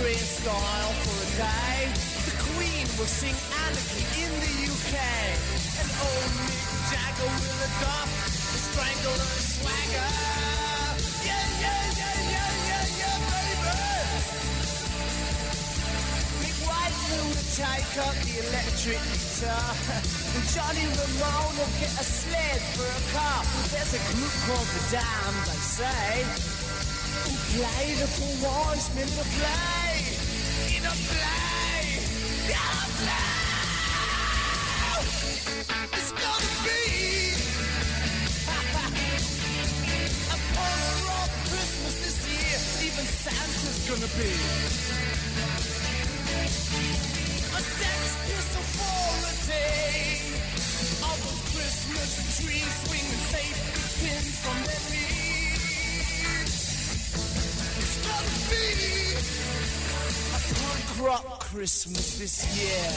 Austrian style for a day. The Queen will sing Anarchy in the UK. And old Mick Jagger will adopt the Strangler swagger. Yeah, yeah, yeah, yeah, yeah, yeah, baby. Mick White will take up the electric guitar. And Johnny Ramone will get a sled for a car. There's a group called The Damned, they say, who play the four horsemen in a play. In a play. In a play. It's gonna be a punk rock Christmas this year. Even Santa's gonna be a Sex Pistol for a day. All those Christmas trees swinging safety pins from their knees. It's gonna be a punk rock Christmas this year.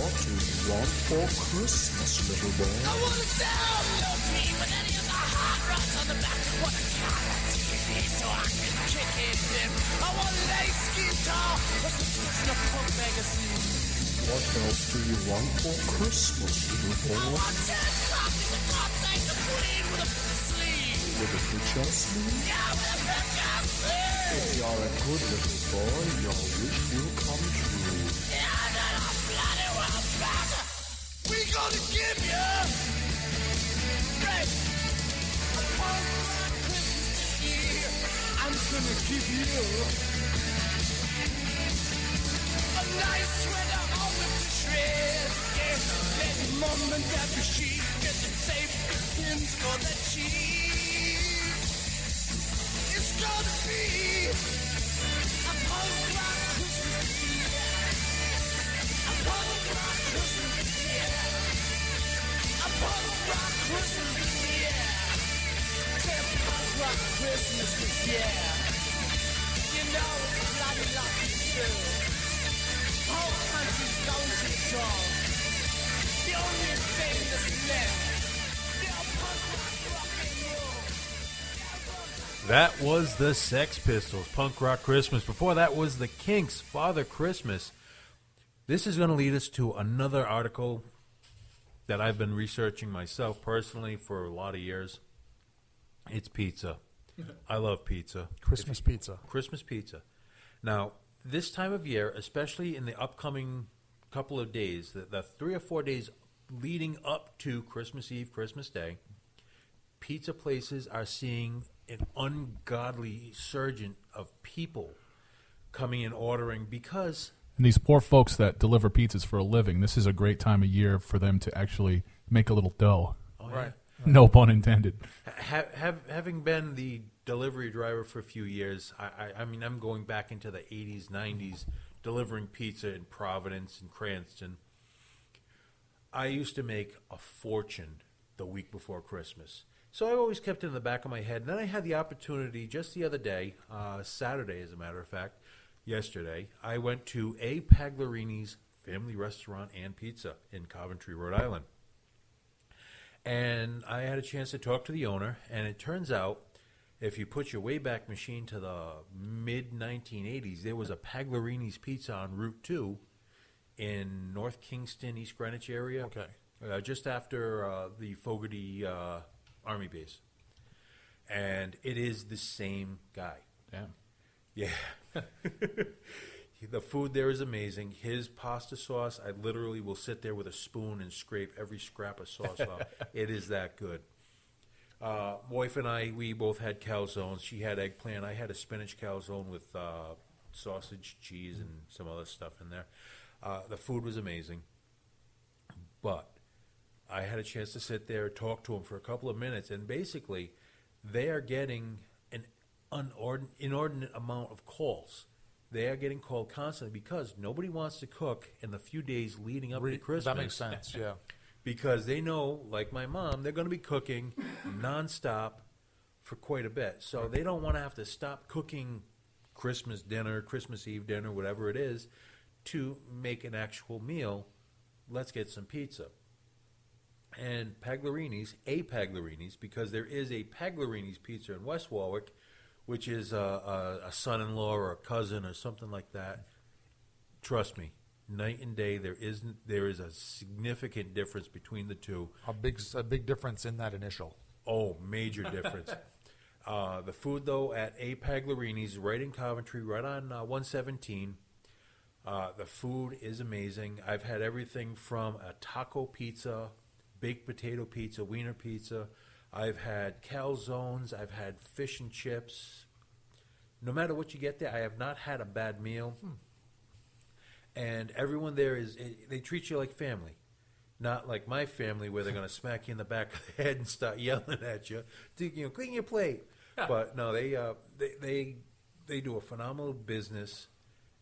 What do you want for Christmas, little boy? I want a download team with any of the hot rods on the back. I want a car TV so I can kick it in. I want an ace guitar, a subscription to punk magazine. What else do you want for Christmas, little I boy? want 10 copies of God Save the Queen with a sleeve. With a picture sleeve? Yeah, with a picture sleeve. If you're a good little boy, your wish will come true. Yeah, then I'm bloody well back. We gonna give you right a punk rock Christmas this year. I'm gonna give you a nice sweater all with the shreds. Yeah, let mom and dad be sheep. Get the safety pins for the cheap. It's gonna be a punk rock Christmas this year. A punk rock Christmas this year. A punk rock Christmas this year. Say a punk rock Christmas this year. You know it's bloody lucky too. The whole country's going to dog. The only thing that's left. Yeah, punk rock and roll. That was the Sex Pistols, Punk Rock Christmas. Before that was the Kinks, Father Christmas. This is going to lead us to another article that I've been researching myself personally for a lot of years. It's pizza. I love pizza. Christmas pizza. Christmas pizza. Now, this time of year, especially in the upcoming couple of days, the 3 or 4 days leading up to Christmas Eve, Christmas Day, pizza places are seeing an ungodly surge of people coming and ordering because... And these poor folks that deliver pizzas for a living, this is a great time of year for them to actually make a little dough. Oh, right. Yeah. No pun intended. Having been the delivery driver for a few years, I mean, I'm going back into the 80s, 90s, delivering pizza in Providence and Cranston. I used to make a fortune the week before Christmas. So I always kept it in the back of my head. And then I had the opportunity just the other day, Saturday as a matter of fact, yesterday, I went to A. Paglierini's Family Restaurant and Pizza in Coventry, Rhode Island. And I had a chance to talk to the owner, and it turns out if you put your Wayback Machine to the mid-1980s, there was a Paglierini's Pizza on Route 2 in North Kingston, East Greenwich area. Okay. Just after the Fogarty Army Base. And it is the same guy. Damn. Yeah. The food there is amazing. His pasta sauce, I literally will sit there with a spoon and scrape every scrap of sauce off. It is that good. Wife and I, we both had calzones. She had eggplant. I had a spinach calzone with sausage, cheese, and some other stuff in there. The food was amazing. But I had a chance to sit there and talk to him for a couple of minutes, and basically they are getting an inordinate amount of calls. They are getting called constantly because nobody wants to cook in the few days leading up to Christmas. That makes sense, yeah. Because they know, like my mom, they're going to be cooking nonstop for quite a bit. So they don't want to have to stop cooking Christmas dinner, Christmas Eve dinner, whatever it is, to make an actual meal. Let's get some pizza. And Paglorini's, because there is a Paglorini's pizza in West Warwick, which is a son-in-law or a cousin or something like that. Trust me, night and day. There is a significant difference between the two. A big difference in that initial. Oh, major difference. The food, though, at A Paglorini's, right in Coventry, right on 117, the food is amazing. I've had everything from a taco pizza, baked potato pizza, wiener pizza. I've had calzones. I've had fish and chips. No matter what you get there, I have not had a bad meal. And everyone there they treat you like family. Not like my family where they're going to smack you in the back of the head and start yelling at you. Clean your plate. But no, they do a phenomenal business.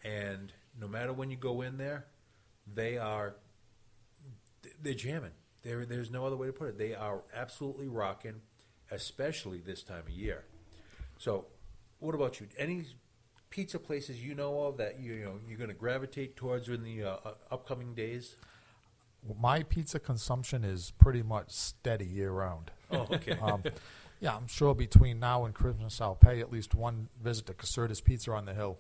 And no matter when you go in there, they're jamming. There's no other way to put it. They are absolutely rocking, especially this time of year. So, what about you? Any pizza places you know of that you're going to gravitate towards in the upcoming days? My pizza consumption is pretty much steady year round. Oh, okay. Yeah, I'm sure between now and Christmas I'll pay at least one visit to Caserta's Pizza on the Hill.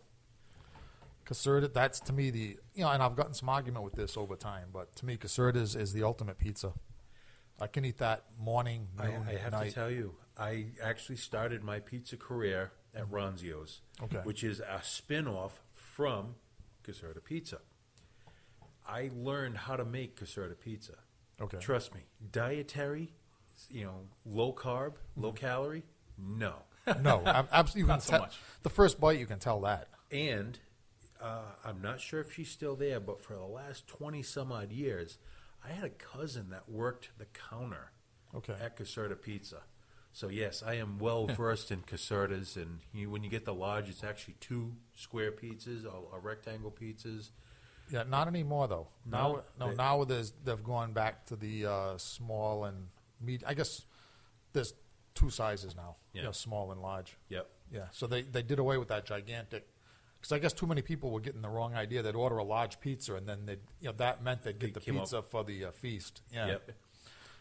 Caserta, that's to me and I've gotten some argument with this over time, but to me Caserta's is the ultimate pizza. I can eat that morning, noon, I have night. to tell you, I actually started my pizza career at Ronzio's, which is a spin-off from Caserta Pizza. I learned how to make Caserta Pizza. Okay. Trust me. Dietary, low carb, low calorie, no. No, absolutely. Not so much. The first bite, you can tell that. And I'm not sure if she's still there, but for the last 20-some-odd years, I had a cousin that worked the counter at Caserta Pizza. So, yes, I am well versed in Caserta's. And when you get the large, it's actually 2 square pizzas, or rectangle pizzas. Yeah, not anymore, though. No, now they've gone back to the small and medium. I guess there's 2 sizes now, small and large. Yep. Yeah, so they did away with that gigantic. Because I guess too many people were getting the wrong idea. They'd order a large pizza, and then that meant they'd get the pizza for the feast. Yeah. Yep.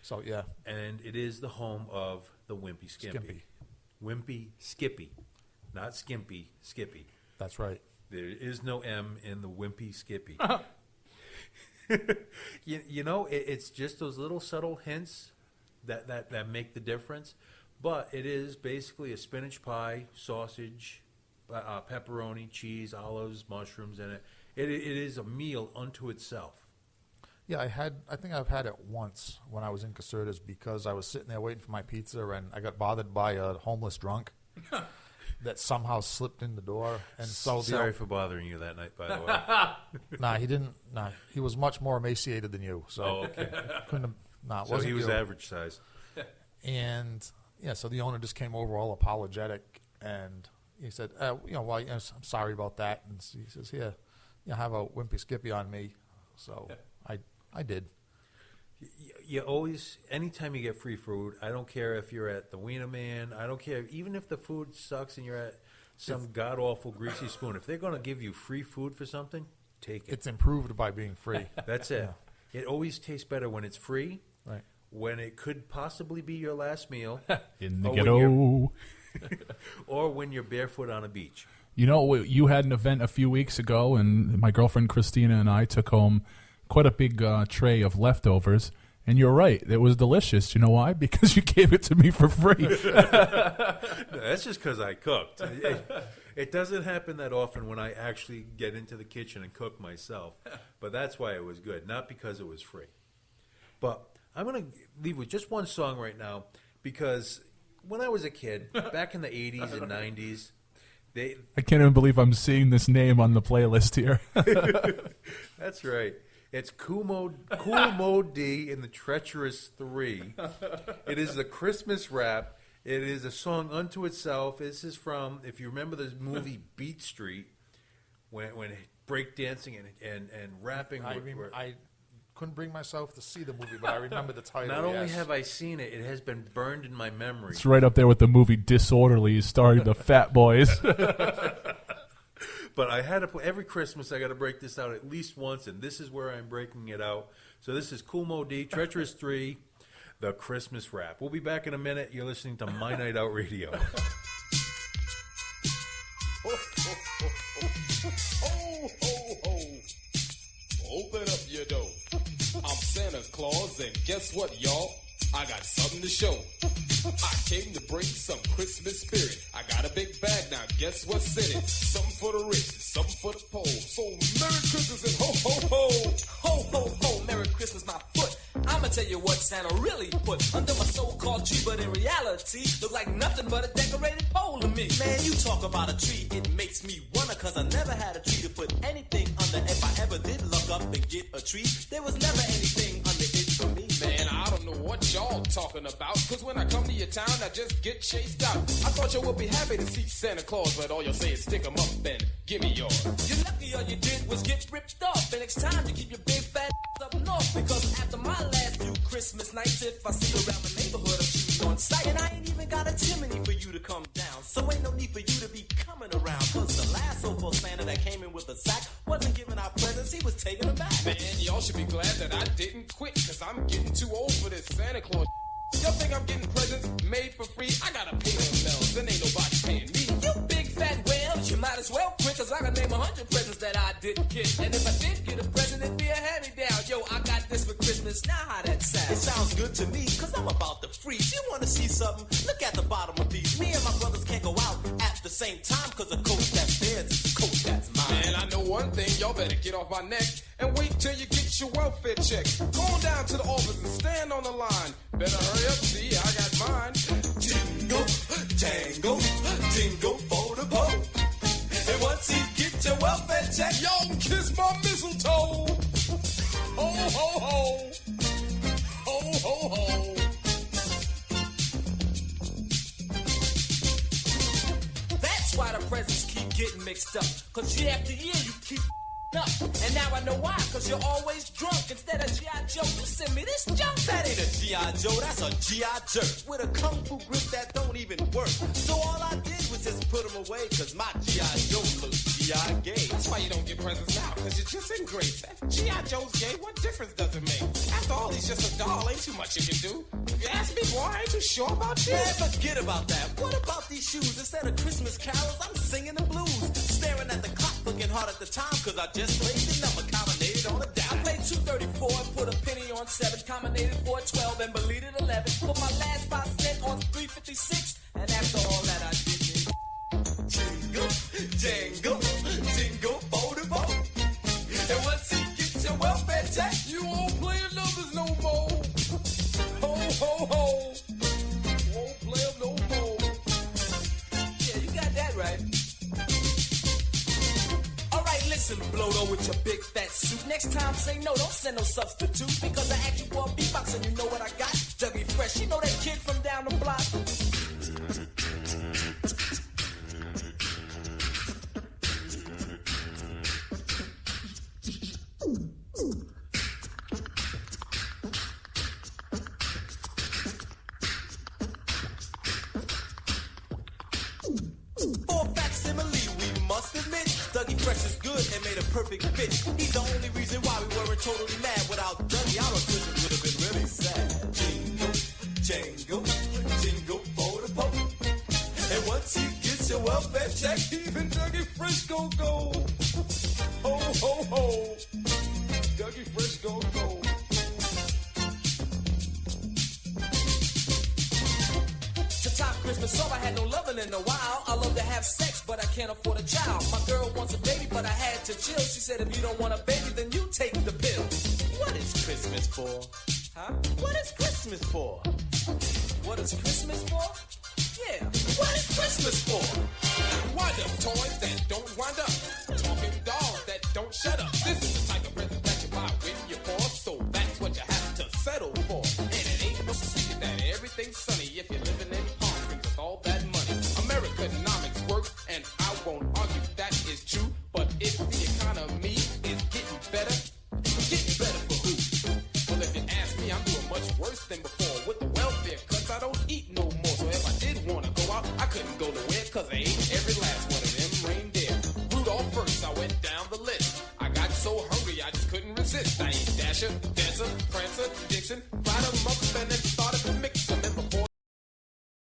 So, yeah. And it is the home of the Wimpy Skimpy. Wimpy Skippy. Not Skimpy, Skippy. That's right. There is no M in the Wimpy Skippy. It's just those little subtle hints that make the difference. But it is basically a spinach pie, sausage, pepperoni, cheese, olives, mushrooms in it. It is a meal unto itself. Yeah, I think I've had it once when I was in Caserta's because I was sitting there waiting for my pizza and I got bothered by a homeless drunk that somehow slipped in the door. And so Sorry for bothering you that night, by the way. Nah, he didn't. Nah, he was much more emaciated than you. So okay. Couldn't have. Nah, So wasn't he was you. average size. And yeah, so the owner just came over all apologetic and he said, I'm sorry about that. And he says, here, have a Wimpy Skippy on me. So I did. You always, anytime you get free food, I don't care if you're at the Wiener Man, I don't care, even if the food sucks and you're at some god-awful greasy spoon, if they're going to give you free food for something, take it. It's improved by being free. That's it. Yeah. It always tastes better when it's free, Right. when it could possibly be your last meal, In the ghetto. or when you're barefoot on a beach. You had an event a few weeks ago, and my girlfriend Christina and I took home quite a big tray of leftovers. And you're right. It was delicious. You know why? Because you gave it to me for free. That's just because I cooked. It doesn't happen that often when I actually get into the kitchen and cook myself. But that's why it was good, not because it was free. But I'm going to leave with just one song right now because when I was a kid, back in the 80s and 90s, I can't even believe I'm seeing this name on the playlist here. That's right. It's Cool Mo D in the Treacherous 3. It is the Christmas rap. It is a song unto itself. This is from, if you remember the movie Beat Street, when breakdancing and rapping. I couldn't bring myself to see the movie, but I remember the title. Not only have I seen it, it has been burned in my memory. It's right up there with the movie Disorderly, starring the Fat Boys. But I had to play every Christmas. I got to break this out at least once, and this is where I'm breaking it out. So this is Cool Mo D, Treacherous 3. the Christmas wrap. We'll be back in a minute. You're listening to My Night Out Radio. Ho, ho, ho. Open up your door. I'm Santa Claus, and guess what, y'all? I got something to show. I came to bring some Christmas spirit. I got a big bag now, guess what's in it? Something for the rich, something for the poor. So Merry Christmas and ho, ho, ho. Ho, ho, ho, Merry Christmas, my foot. I'ma tell you what Santa really put under my so-called tree, but in reality, look like nothing but a decorated pole to me. Man, you talk about a tree, it makes me wonder, cause I never had a tree to put anything under. If I ever did look up and get a tree, there was never anything under it for me. Man, I don't know what y'all talking about, cause when I come to your town, I just get chased out. I thought you would be happy to see Santa Claus, but all you'll say is stick 'em up and give me yours. You're lucky all you did was get ripped off, and next time you keep your big fat up north, because after my last few Christmas nights, if I see you around my neighborhood, I'm shooting on sight, and I ain't even got a chimney for you to come down, so ain't no need for you to be coming around, cause the last so-called Santa that came in with a sack wasn't giving out presents, he was taking them back. Man, y'all should be glad that I didn't quit, cause I'm getting too old for this Santa Claus. Y'all think I'm getting presents made for free? I gotta pay them bells, and ain't nobody paying me. You big fat whale, you might as well quit, cause I can name 100 presents that I didn't get. And if I did get a present, it'd be a hand-me-down. Yo, I got this for Christmas, now how that sound? It sounds good to me, cause I'm about to freeze. You wanna see something? Look at the bottom of these. Me and my brothers can't go out at the same time, cause a coat that's theirs is a coat that's mine. Man, I know one thing, y'all better get off my neck and wait till you get your welfare check. Go on down to the office and stand on the line. Better hurry up, see, I got mine. Jingle, jangle, jingle for the pole. And once you get your welfare check, Y'all can kiss my mistletoe. Ho, ho, ho. Ho, ho, ho. that's why the presents keep getting mixed up. Cause year after year you keep up. And now I know why, cause you're always drunk. Instead of G.I. Joe, you send me this junk. That ain't a G.I. Joe, that's a G.I. jerk. With a kung fu grip that don't even work. So all I did was just put them away, cause my G.I. Joe looks G.I. gay. That's why you don't get presents now, cause you're just in grade. If G.I. Joe's gay, what difference does it make? After all, he's just a doll, ain't too much you can do. If you ask me, boy, I ain't too sure about you. Man, forget about that. What about these shoes? Instead of Christmas carols, I'm singing the blues. Staring at the clock, looking hard at the time, cause I just played the number, combinated on a dime. I played 234 and put a penny on 7, combinated 412 and believed it 11. Put my last 5 cents on 356, and after all that I did it. Jingle, jangle, jingle for the ball. And once you get your welfare check, You won't play numbers no more. Ho, ho, ho. Won't play 'em no more. yeah, you got that right. Alright, listen, Blodo, with your big fat suit. Next time, say no, don't send no substitute. Because I asked you for a beatbox and you know what I got? Dougie Fresh, you know that kid from down the block? For facsimile, we must admit, Dougie Fresh is good and made a perfect fit. He's the only reason why we weren't totally mad. Without Dougie, our Christmas would have been really sad. Jingle, jangle, jingle for the poke. And once you get your welfare check, Even Dougie Fresh gon' go. Ho, ho, ho. Dougie Fresh gon' go. to top Christmas off, I had no loving in a while. I love to have sex, but I can't afford a child. My girl wants a baby, but I had to chill. She said, if you don't want a baby, then you take the pill. What is Christmas for? Huh? What is Christmas for? What is Christmas for? Yeah, what is Christmas for? Wind up toys that don't wind up. Talking dolls that don't shut up. This is the type of present that you buy when you're poor, so that's what you have to settle for. And it ain't no secret that everything's sunny if you live